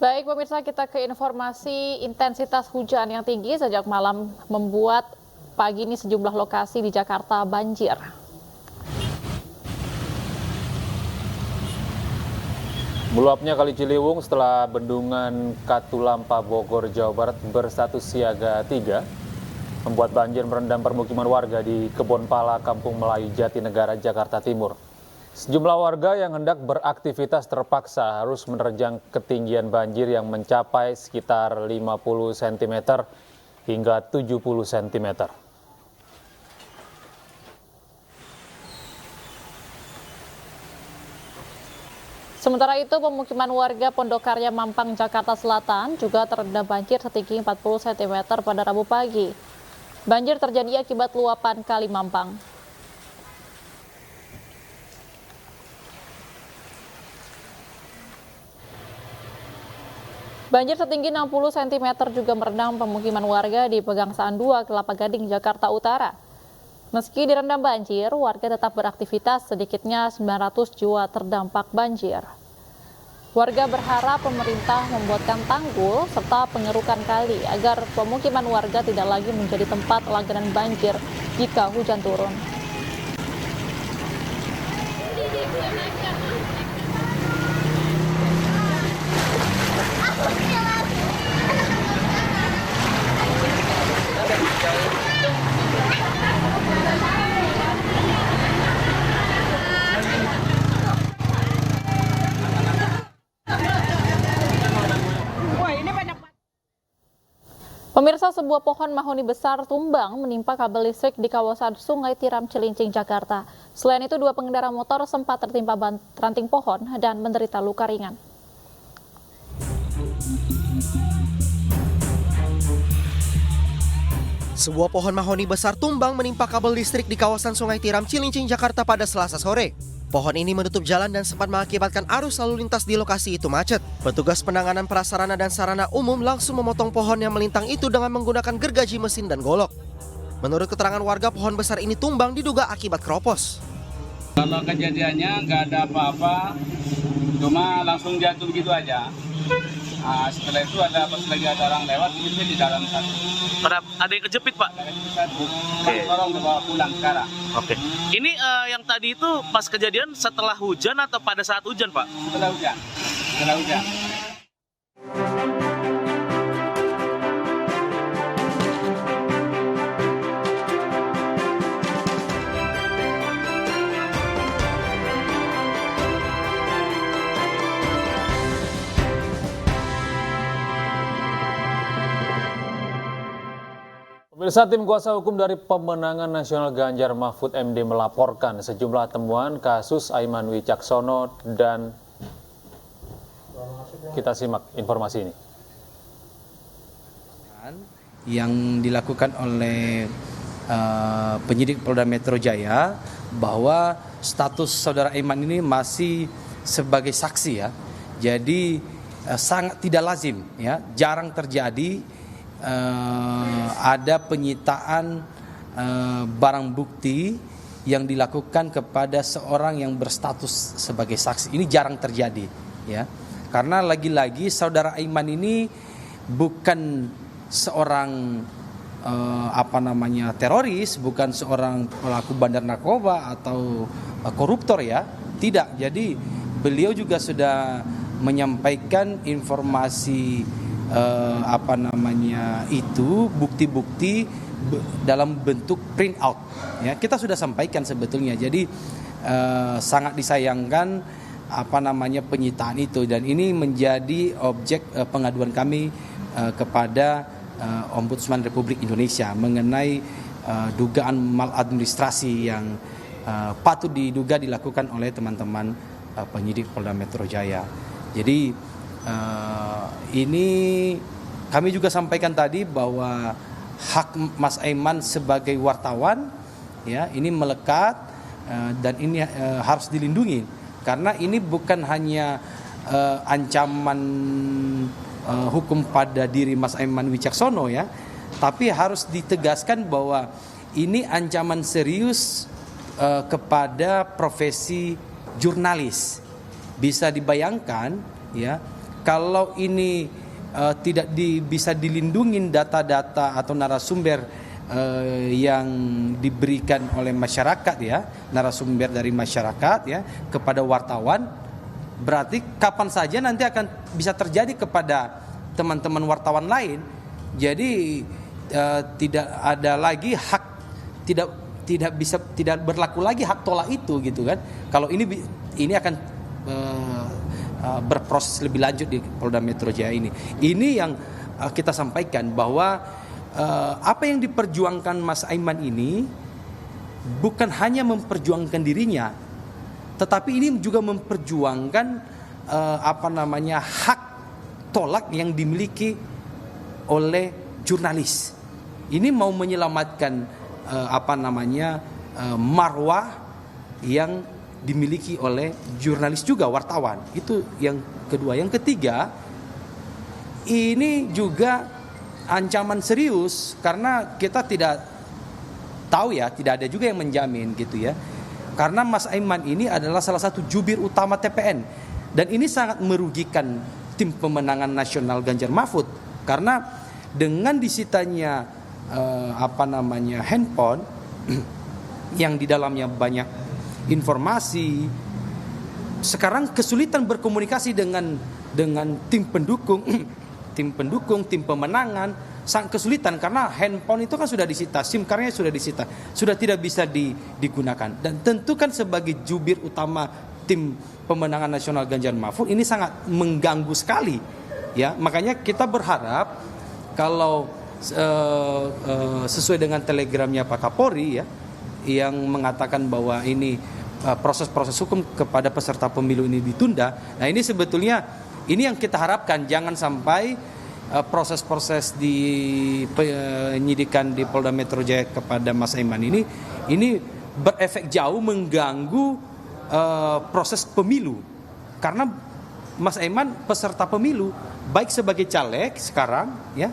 Baik pemirsa, kita ke informasi intensitas hujan yang tinggi sejak malam membuat pagi ini sejumlah lokasi di Jakarta banjir. Meluapnya Kali Ciliwung setelah bendungan Katulampa Bogor, Jawa Barat berstatus siaga 3 membuat banjir merendam permukiman warga di Kebonpala, Kampung Melayu, Jatinegara, Jakarta Timur. Sejumlah warga yang hendak beraktivitas terpaksa harus menerjang ketinggian banjir yang mencapai sekitar 50 cm hingga 70 cm. Sementara itu, pemukiman warga Pondokarya, Mampang, Jakarta Selatan juga terendam banjir setinggi 40 cm pada Rabu pagi. Banjir terjadi akibat luapan Kali Mampang. Banjir setinggi 60 cm juga merendam pemukiman warga di Pegangsaan 2, Kelapa Gading, Jakarta Utara. Meski direndam banjir, warga tetap beraktivitas, sedikitnya 900 jiwa terdampak banjir. Warga berharap pemerintah membuatkan tanggul serta pengerukan kali agar pemukiman warga tidak lagi menjadi tempat langganan banjir jika hujan turun. Pemirsa, sebuah pohon mahoni besar tumbang menimpa kabel listrik di kawasan Sungai Tiram, Cilincing, Jakarta. Selain itu, 2 pengendara motor sempat tertimpa ranting pohon dan menderita luka ringan. Sebuah pohon mahoni besar tumbang menimpa kabel listrik di kawasan Sungai Tiram, Cilincing, Jakarta pada Selasa sore. Pohon ini menutup jalan dan sempat mengakibatkan arus lalu lintas di lokasi itu macet. Petugas penanganan prasarana dan sarana umum langsung memotong pohon yang melintang itu dengan menggunakan gergaji mesin dan golok. Menurut keterangan warga, pohon besar ini tumbang diduga akibat keropos. Kalau kejadiannya nggak ada apa-apa, cuma langsung jatuh begitu aja. Nah, setelah itu ada pas lagi ada orang lewat, itu di dalam satu. Ada yang kejepit, Pak? Ada yang satu. Tolong dibawa pulang sekarang. Oke. Ini yang tadi itu pas kejadian setelah hujan atau pada saat hujan, Pak? Setelah hujan. Setelah hujan. Pemirsa, tim kuasa hukum dari Pemenangan Nasional Ganjar Mahfud MD melaporkan sejumlah temuan kasus Aiman Wicaksono dan kita simak informasi ini. Yang dilakukan oleh penyidik Polda Metro Jaya bahwa status saudara Aiman ini masih sebagai saksi ya. Jadi sangat tidak lazim ya, jarang terjadi ada penyitaan barang bukti yang dilakukan kepada seorang yang berstatus sebagai saksi. Ini jarang terjadi ya. Karena lagi-lagi saudara Aiman ini bukan seorang teroris, bukan seorang pelaku bandar narkoba atau koruptor ya. Tidak. Jadi beliau juga sudah menyampaikan informasi itu bukti-bukti dalam bentuk print out ya, kita sudah sampaikan sebetulnya. Jadi sangat disayangkan penyitaan itu, dan ini menjadi objek pengaduan kami kepada Ombudsman Republik Indonesia mengenai dugaan maladministrasi yang patut diduga dilakukan oleh teman-teman penyidik Polda Metro Jaya. Jadi ini kami juga sampaikan tadi bahwa hak Mas Aiman sebagai wartawan ya ini melekat dan ini harus dilindungi, karena ini bukan hanya ancaman hukum pada diri Mas Aiman Wicaksono ya, tapi harus ditegaskan bahwa ini ancaman serius kepada profesi jurnalis. Bisa dibayangkan ya, kalau ini tidak bisa dilindungi data-data atau narasumber yang diberikan oleh masyarakat ya, narasumber dari masyarakat ya kepada wartawan, berarti kapan saja nanti akan bisa terjadi kepada teman-teman wartawan lain. Jadi tidak ada lagi hak, tidak berlaku lagi hak tolak itu gitu kan. Kalau ini akan berproses lebih lanjut di Polda Metro Jaya ini. Ini yang kita sampaikan bahwa apa yang diperjuangkan Mas Aiman ini bukan hanya memperjuangkan dirinya, tetapi ini juga memperjuangkan hak tolak yang dimiliki oleh jurnalis. Ini mau menyelamatkan marwah yang dimiliki oleh jurnalis juga, wartawan. Itu yang kedua. Yang ketiga, ini juga ancaman serius karena kita tidak tahu ya, tidak ada juga yang menjamin gitu ya. Karena Mas Aiman ini adalah salah satu jubir utama TPN dan ini sangat merugikan tim pemenangan nasional Ganjar Mahfud karena dengan disitanya handphone yang di dalamnya banyak informasi, sekarang kesulitan berkomunikasi dengan tim pendukung, tim pemenangan sangat kesulitan karena handphone itu kan sudah disita, SIM cardnya sudah disita, sudah tidak bisa digunakan. Dan tentu kan sebagai jubir utama tim pemenangan nasional Ganjar Mahfud ini sangat mengganggu sekali, ya. Makanya kita berharap kalau sesuai dengan telegramnya Pak Kapolri ya, yang mengatakan bahwa ini proses-proses hukum kepada peserta pemilu ini ditunda. Nah ini sebetulnya ini yang kita harapkan, jangan sampai proses-proses di penyidikan di Polda Metro Jaya kepada Mas Aiman ini berefek jauh mengganggu proses pemilu. Karena Mas Aiman peserta pemilu baik sebagai caleg sekarang ya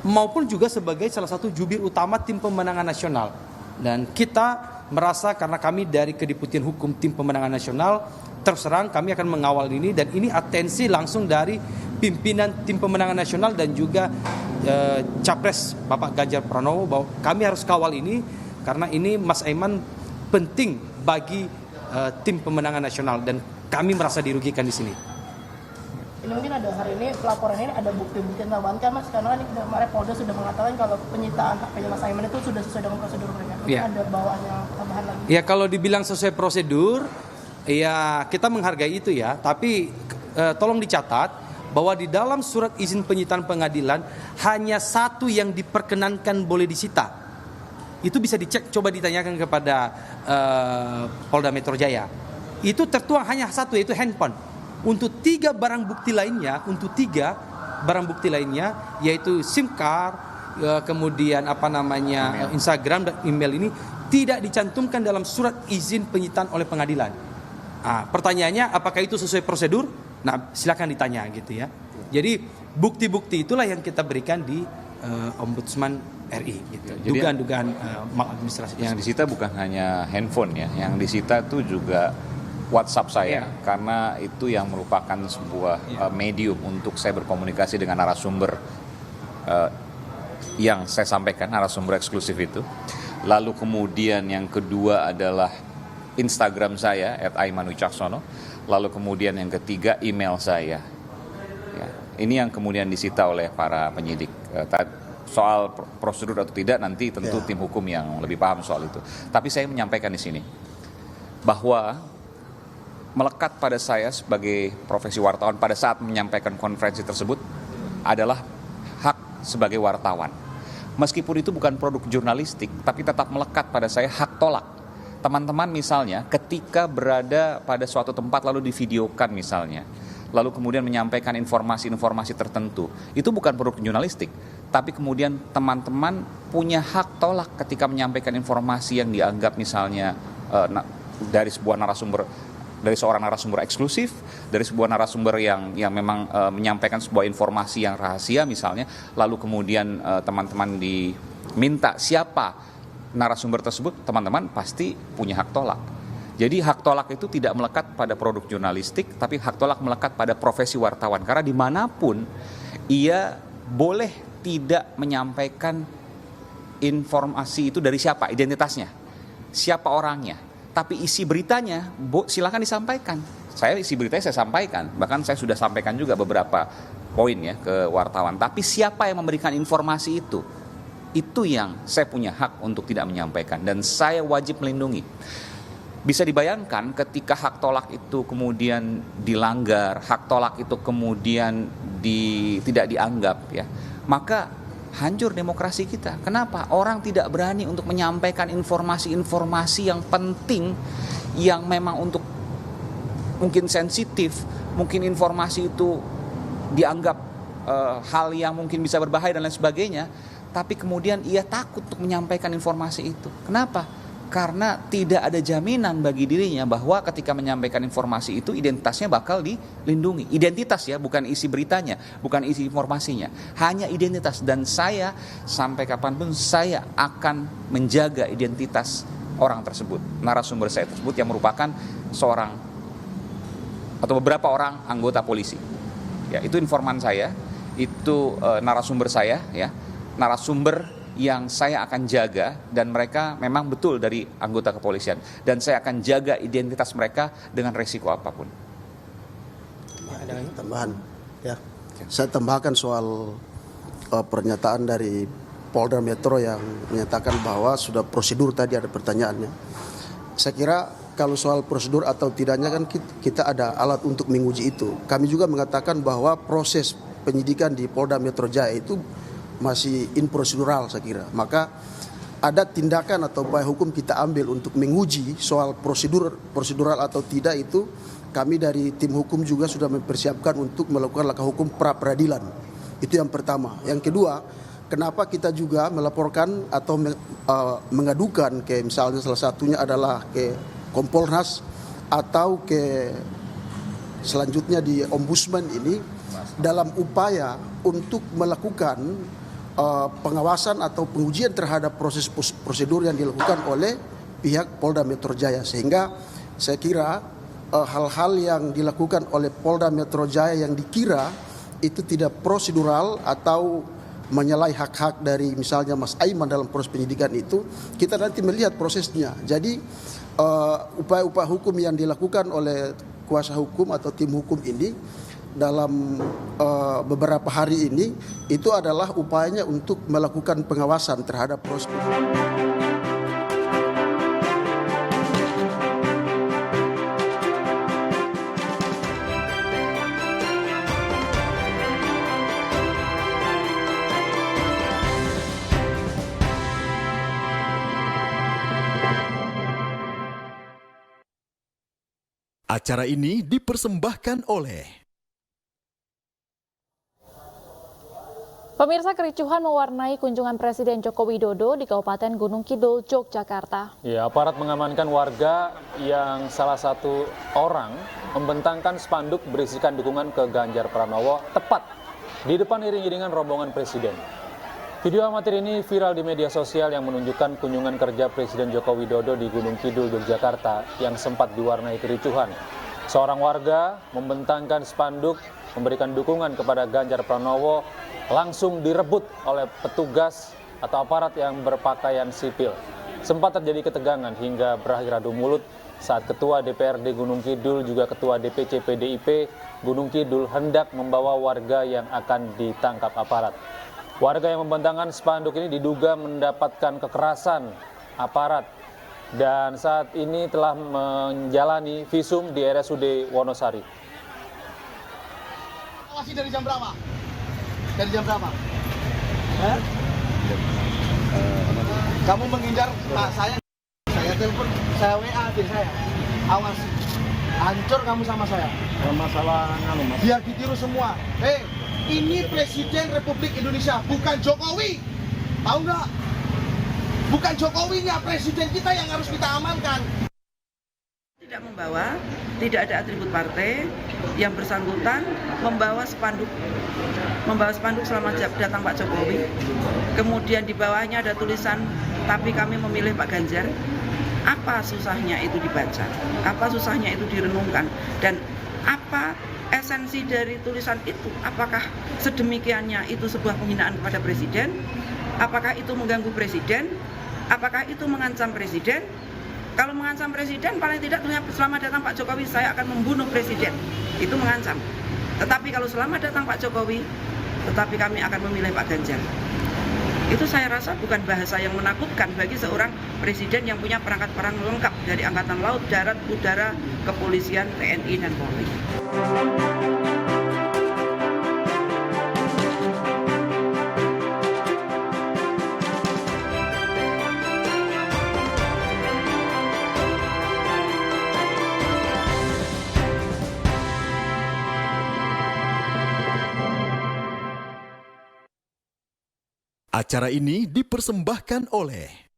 maupun juga sebagai salah satu jubir utama tim pemenangan nasional. Dan kita merasa karena kami dari Kedeputian Hukum Tim Pemenangan Nasional terus terang kami akan mengawal ini dan ini atensi langsung dari pimpinan Tim Pemenangan Nasional dan juga Capres Bapak Ganjar Pranowo bahwa kami harus kawal ini karena ini Mas Aiman penting bagi Tim Pemenangan Nasional dan kami merasa dirugikan di sini. Ini mungkin ada hari ini pelaporan ini ada bukti-bukti tambahan kan Mas, karena kan kemarin Polda sudah mengatakan kalau penyitaan HP-nya Mas Aiman itu sudah sesuai dengan prosedur mereka. Ya. Ada bawaannya tambahan lagi. Ya kalau dibilang sesuai prosedur, ya kita menghargai itu ya. Tapi tolong dicatat bahwa di dalam surat izin penyitaan pengadilan hanya satu yang diperkenankan boleh disita. Itu bisa dicek, coba ditanyakan kepada Polda Metro Jaya. Itu tertuang hanya satu yaitu handphone. Untuk tiga barang bukti lainnya yaitu SIM card, kemudian Instagram dan email ini tidak dicantumkan dalam surat izin penyitaan oleh pengadilan. Pertanyaannya apakah itu sesuai prosedur? Nah, silakan ditanya gitu ya. Jadi bukti-bukti itulah yang kita berikan di Ombudsman RI gitu. Dugaan-dugaan maladministrasi. Yang disita bukan hanya handphone ya, yang disita itu juga WhatsApp saya karena itu yang merupakan sebuah medium untuk saya berkomunikasi dengan narasumber yang saya sampaikan, narasumber eksklusif itu. Lalu kemudian yang kedua adalah Instagram saya @aimanwicaksono. Lalu kemudian yang ketiga email saya. Ya, ini yang kemudian disita oleh para penyidik. Soal prosedur atau tidak nanti tentu tim hukum yang lebih paham soal itu. Tapi saya menyampaikan di sini bahwa melekat pada saya sebagai profesi wartawan pada saat menyampaikan konferensi tersebut adalah hak sebagai wartawan. Meskipun itu bukan produk jurnalistik, tapi tetap melekat pada saya hak tolak. Teman-teman misalnya ketika berada pada suatu tempat lalu divideokan misalnya, lalu kemudian menyampaikan informasi-informasi tertentu, itu bukan produk jurnalistik, tapi kemudian teman-teman punya hak tolak ketika menyampaikan informasi yang dianggap misalnya dari seorang narasumber eksklusif, dari sebuah narasumber yang memang menyampaikan sebuah informasi yang rahasia misalnya, lalu kemudian teman-teman diminta siapa narasumber tersebut, teman-teman pasti punya hak tolak. Jadi hak tolak itu tidak melekat pada produk jurnalistik, tapi hak tolak melekat pada profesi wartawan. Karena dimanapun ia boleh tidak menyampaikan informasi itu dari siapa, identitasnya, siapa orangnya. Tapi isi beritanya silakan disampaikan. Saya isi beritanya saya sampaikan, bahkan saya sudah sampaikan juga beberapa poin ya ke wartawan. Tapi siapa yang memberikan informasi itu yang saya punya hak untuk tidak menyampaikan dan saya wajib melindungi. Bisa dibayangkan ketika hak tolak itu kemudian dilanggar, hak tolak itu kemudian tidak dianggap ya, maka hancur demokrasi kita. Kenapa? Orang tidak berani untuk menyampaikan informasi-informasi yang penting, yang memang untuk mungkin sensitif, mungkin informasi itu dianggap hal yang mungkin bisa berbahaya dan lain sebagainya, tapi kemudian ia takut untuk menyampaikan informasi itu. Kenapa? Karena tidak ada jaminan bagi dirinya bahwa ketika menyampaikan informasi itu identitasnya bakal dilindungi. Identitas ya, bukan isi beritanya, bukan isi informasinya, hanya identitas. Dan saya sampai kapanpun saya akan menjaga identitas orang tersebut, narasumber saya tersebut yang merupakan seorang atau beberapa orang anggota polisi. Ya, itu informan saya, itu narasumber saya ya, narasumber yang saya akan jaga, dan mereka memang betul dari anggota kepolisian, dan saya akan jaga identitas mereka dengan resiko apapun. Ada tambahan ya. Saya tambahkan soal pernyataan dari Polda Metro yang menyatakan bahwa sudah prosedur, tadi ada pertanyaannya. Saya kira kalau soal prosedur atau tidaknya kan kita ada alat untuk menguji itu. Kami juga mengatakan bahwa proses penyidikan di Polda Metro Jaya itu masih prosedural saya kira. Maka ada tindakan atau upaya hukum kita ambil untuk menguji soal prosedural atau tidak itu. Kami dari tim hukum juga sudah mempersiapkan untuk melakukan langkah hukum pra peradilan. Itu yang pertama. Yang kedua, kenapa kita juga melaporkan atau mengadukan ke misalnya salah satunya adalah ke Kompolnas atau ke selanjutnya di Ombudsman ini dalam upaya untuk melakukan pengawasan atau pengujian terhadap proses prosedur yang dilakukan oleh pihak Polda Metro Jaya, sehingga saya kira hal-hal yang dilakukan oleh Polda Metro Jaya yang dikira itu tidak prosedural atau menyalahi hak-hak dari misalnya Mas Aiman dalam proses penyidikan itu, kita nanti melihat prosesnya. Jadi upaya-upaya hukum yang dilakukan oleh kuasa hukum atau tim hukum ini dalam beberapa hari ini itu adalah upayanya untuk melakukan pengawasan terhadap proses. Acara ini dipersembahkan oleh Pemirsa, kericuhan mewarnai kunjungan Presiden Joko Widodo di Kabupaten Gunung Kidul, Yogyakarta. Ya, aparat mengamankan warga yang salah satu orang membentangkan spanduk berisikan dukungan ke Ganjar Pranowo tepat di depan iring-iringan rombongan Presiden. Video amatir ini viral di media sosial yang menunjukkan kunjungan kerja Presiden Joko Widodo di Gunung Kidul, Yogyakarta yang sempat diwarnai kericuhan. Seorang warga membentangkan spanduk memberikan dukungan kepada Ganjar Pranowo langsung direbut oleh petugas atau aparat yang berpakaian sipil. Sempat terjadi ketegangan hingga berakhir adu mulut saat Ketua DPRD Gunung Kidul juga Ketua DPC PDIP Gunung Kidul hendak membawa warga yang akan ditangkap aparat. Warga yang membentangkan spanduk ini diduga mendapatkan kekerasan aparat dan saat ini telah menjalani visum di RSUD Wonosari. Masih dari jam berapa? Dari jam berapa? Kamu menghindar Pak saya telepon, saya WA adik saya. Awas, hancur kamu sama saya. Masalah Mas. Biar ditiru semua. Ini Presiden Republik Indonesia, bukan Jokowi. Tahu nggak? Bukan Jokowinya, Presiden kita yang harus kita amankan. Tidak membawa, tidak ada atribut partai, yang bersangkutan membawa spanduk selamat datang Pak Jokowi. Kemudian di bawahnya ada tulisan, tapi kami memilih Pak Ganjar. Apa susahnya itu dibaca? Apa susahnya itu direnungkan? Dan apa esensi dari tulisan itu? Apakah sedemikiannya itu sebuah penghinaan kepada presiden? Apakah itu mengganggu presiden? Apakah itu mengancam presiden? Kalau mengancam presiden, paling tidak selamat datang Pak Jokowi, saya akan membunuh presiden. Itu mengancam. Tetapi kalau selamat datang Pak Jokowi, tetapi kami akan memilih Pak Ganjar. Itu saya rasa bukan bahasa yang menakutkan bagi seorang presiden yang punya perangkat perang lengkap dari Angkatan Laut, Darat, Udara, Kepolisian, TNI, dan Polri. Acara ini dipersembahkan oleh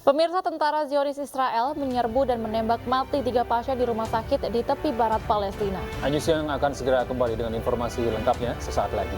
Pemirsa, tentara Zionis Israel menyerbu dan menembak mati 3 pasien di rumah sakit di tepi barat Palestina. Anyus yang akan segera kembali dengan informasi lengkapnya sesaat lagi.